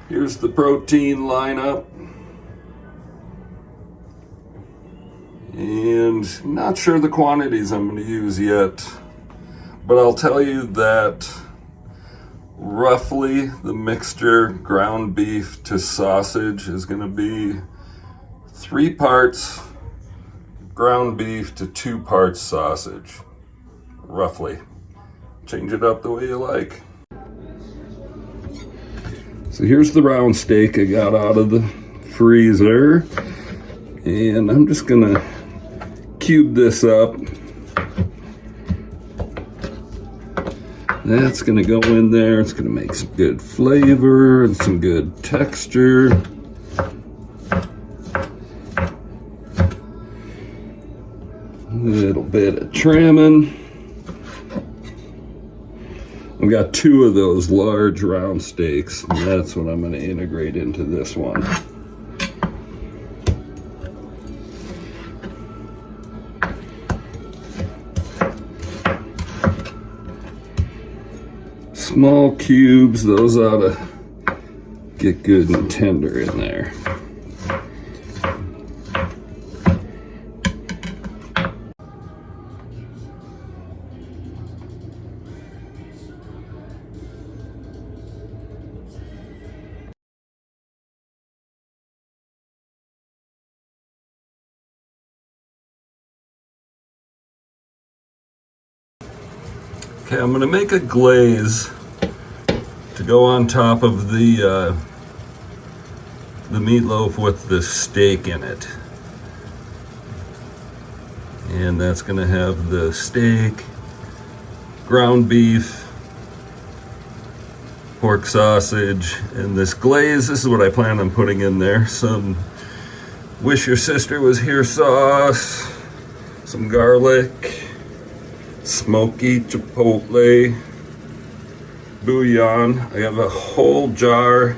Here's the protein lineup. And not sure the quantities I'm going to use yet, but I'll tell you that roughly the mixture ground beef to sausage is going to be 3 parts ground beef to 2 parts sausage, roughly. Change it up the way you like. So here's the round steak I got out of the freezer, and I'm just gonna cube this up. That's gonna go in there. It's gonna make some good flavor and some good texture. A little bit of trimming. I've got 2 of those large round steaks, and that's what I'm going to integrate into this one. Small cubes, those ought to get good and tender in there. Okay, I'm gonna make a glaze to go on top of the meatloaf with the steak in it. And that's gonna have the steak, ground beef, pork sausage, and this glaze. This is what I plan on putting in there. Some wish your sister was here sauce, some garlic, smoky chipotle bouillon. I have a whole jar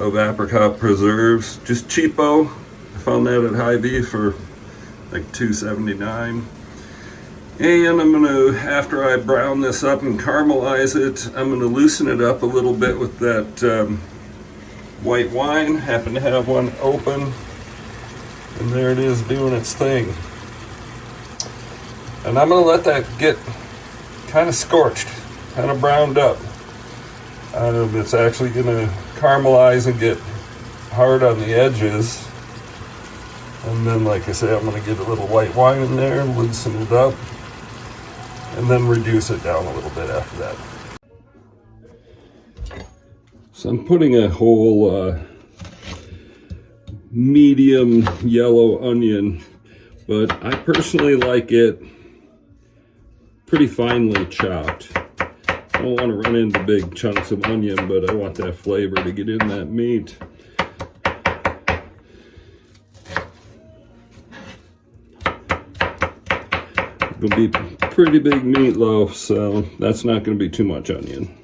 of apricot preserves, just cheapo. I found that at Hy-Vee for like $2.79. And I'm gonna, after I brown this up and caramelize it, I'm gonna loosen it up a little bit with that white wine. Happen to have one open, and there it is doing its thing. And I'm gonna let that get kind of scorched, kind of browned up. It's actually gonna caramelize and get hard on the edges. And then, like I say, I'm gonna get a little white wine in there, loosen it up, and then reduce it down a little bit after that. So I'm putting a whole medium yellow onion, but I personally like it pretty finely chopped. I don't want to run into big chunks of onion, but I want that flavor to get in that meat. It'll be pretty big meatloaf, so that's not going to be too much onion.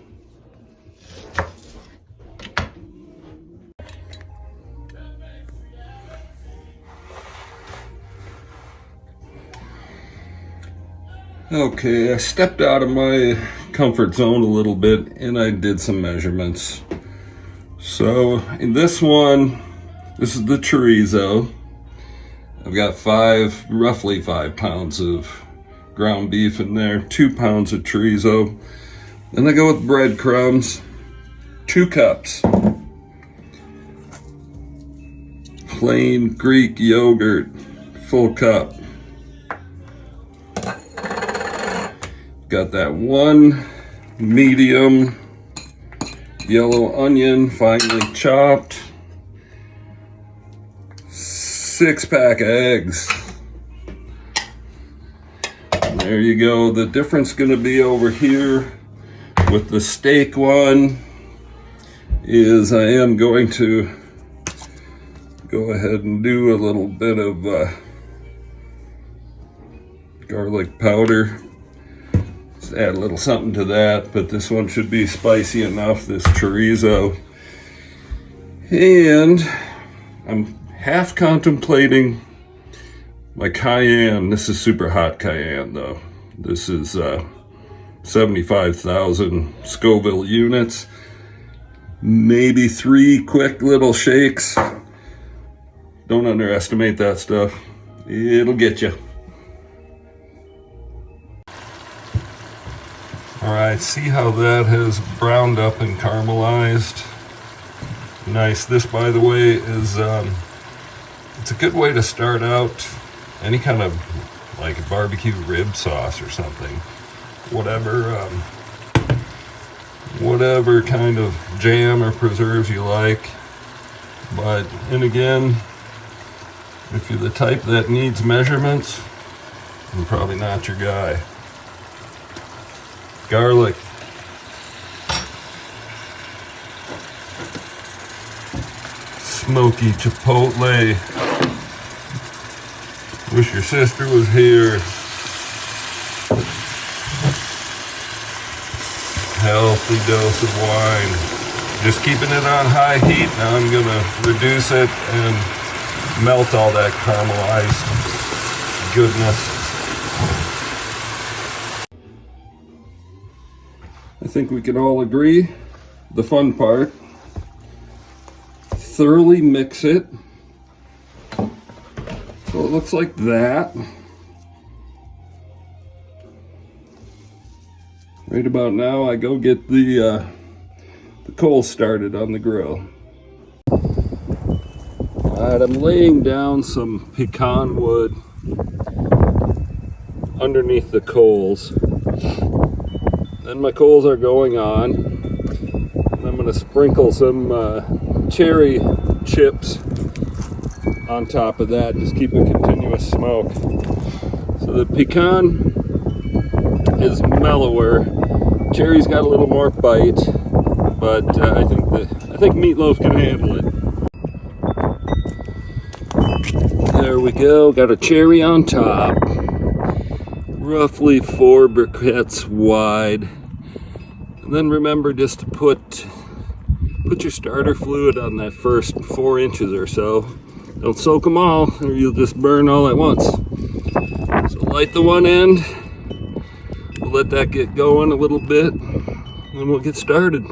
Okay, I stepped out of my comfort zone a little bit and I did some measurements. So in this one, this is the chorizo. I've got roughly 5 pounds of ground beef in there, 2 pounds of chorizo. Then I go with breadcrumbs, 2 cups. Plain Greek yogurt, full cup. Got that 1 medium yellow onion, finely chopped. 6-pack of eggs. And there you go. The difference gonna be over here with the steak one is I am going to go ahead and do a little bit of garlic powder. Add a little something to that, but this one should be spicy enough, this chorizo. And I'm half contemplating my cayenne. This is super hot cayenne though. This is 75,000 Scoville units. maybe 3 quick little shakes. Don't underestimate that stuff. It'll get you. All right, see how that has browned up and caramelized. Nice. This, by the way, is it's a good way to start out any kind of like barbecue rib sauce or something. Whatever kind of jam or preserves you like. But, and again, if you're the type that needs measurements, I'm probably not your guy. Garlic. Smoky chipotle. Wish your sister was here. Healthy dose of wine. Just keeping it on high heat. Now I'm gonna reduce it and melt all that caramelized goodness. I think we can all agree, the fun part, thoroughly mix it. So it looks like that. Right about now, I go get the coals started on the grill. Alright, I'm laying down some pecan wood underneath the coals. Then my coals are going on. And I'm going to sprinkle some cherry chips on top of that. Just keep a continuous smoke. So the pecan is mellower. Cherry's got a little more bite, but I think Meatloaf can handle it. There we go. Got a cherry on top. Roughly 4 briquettes wide. And then remember just to put your starter fluid on that first 4 inches or so. Don't soak them all or you'll just burn all at once. So light the one end. We'll let that get going a little bit and we'll get started.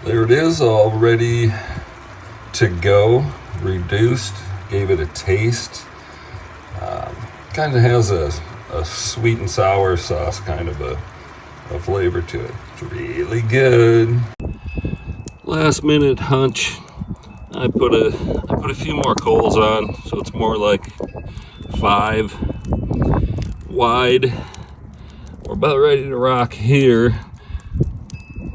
There it is, all ready to go. Reduced, gave it a taste. Kind of has a sweet and sour sauce kind of a flavor to it. It's really good. Last minute hunch. I put a few more coals on, so it's more like 5 wide. We're about ready to rock here.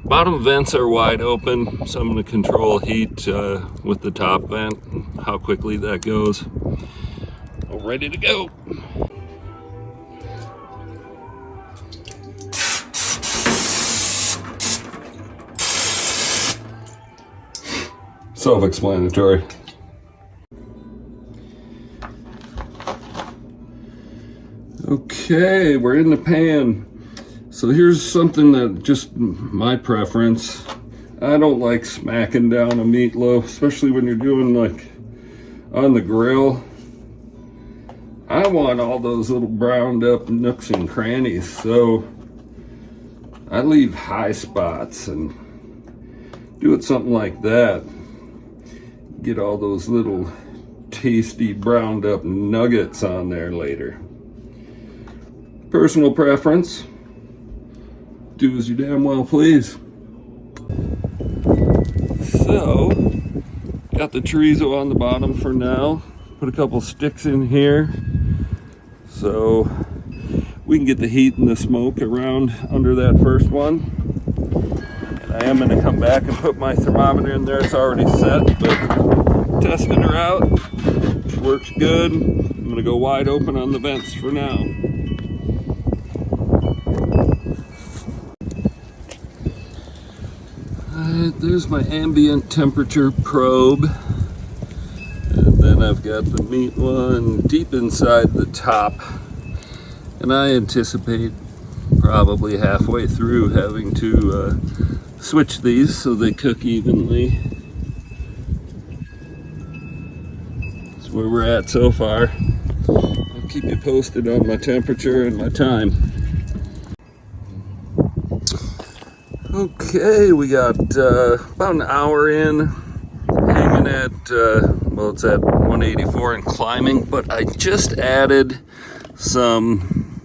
Bottom vents are wide open, so I'm going to control heat with the top vent, how quickly that goes. We're ready to go. Self-explanatory. Okay, we're in the pan. So here's something that just my preference. I don't like smacking down a meatloaf, especially when you're doing like on the grill. I want all those little browned up nooks and crannies, so I leave high spots and do it something like that. Get all those little tasty browned up nuggets on there later. Personal preference. Do as you damn well please. So, got the chorizo on the bottom for now. Put a couple sticks in here so we can get the heat and the smoke around under that first one. And I am going to come back and put my thermometer in there. It's already set, but testing her out. Works good. I'm going to go wide open on the vents for now. Alright, there's my ambient temperature probe. And then I've got the meat one deep inside the top. And I anticipate probably halfway through having to switch these so they cook evenly. That's where we're at so far. I'll keep you posted on my temperature and my time. Okay, we got about an hour in, hanging at, well, it's at 184 and climbing, but I just added some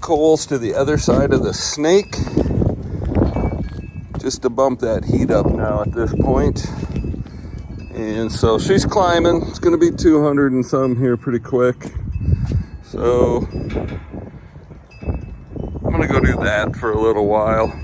coals to the other side of the snake, just to bump that heat up now at this point. And so she's climbing. It's going to be 200 and some here pretty quick. So I'm going to go do that for a little while. Just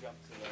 jump to the